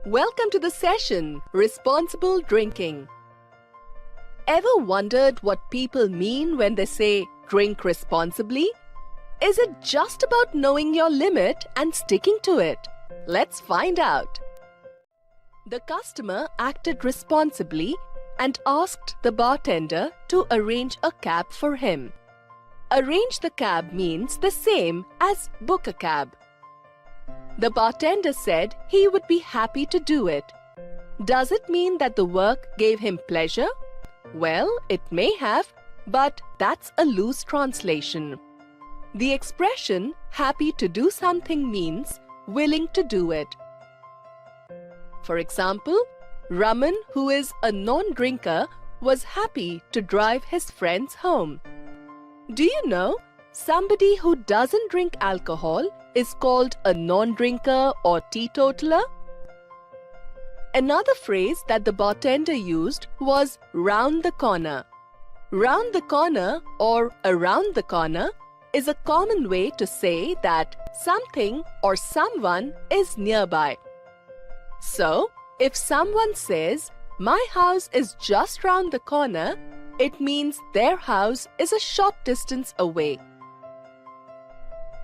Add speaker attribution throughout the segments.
Speaker 1: Welcome to the session, Responsible Drinking. Ever wondered what people mean when they say drink responsibly? Is it just about knowing your limit and sticking to it? Let's find out. The customer acted responsibly and asked the bartender to arrange a cab for him. Arrange the cab means the same as book a cab. The bartender said he would be happy to do it. Does it mean that the work gave him pleasure? Well, it may have, but that's a loose translation. The expression happy to do something means willing to do it. For example, Raman, who is a non-drinker, was happy to drive his friends home. Do you know, somebody who doesn't drink alcohol is called a non-drinker or teetotaler? Another phrase that the bartender used was round the corner. Round the corner or around the corner is a common way to say that something or someone is nearby. So, if someone says, "My house is just round the corner," it means their house is a short distance away.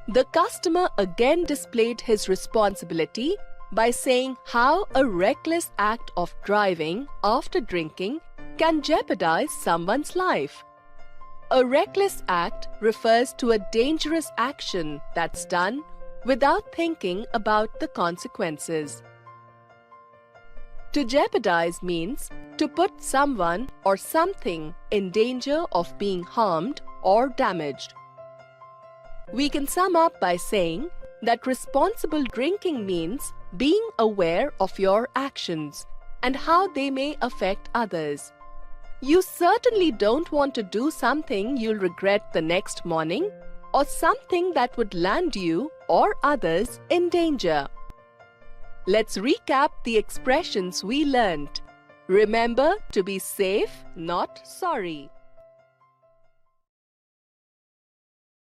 Speaker 1: The customer again displayed his responsibility by saying how a reckless act of driving after drinking can jeopardize someone's life. A reckless act refers to a dangerous action that's done without thinking about the consequences. To jeopardize means to put someone or something in danger of being harmed or damaged. We can sum up by saying that responsible drinking means being aware of your actions and how they may affect others. You certainly don't want to do something you'll regret the next morning or something that would land you or others in danger. Let's recap the expressions we learned. Remember to be safe, not sorry.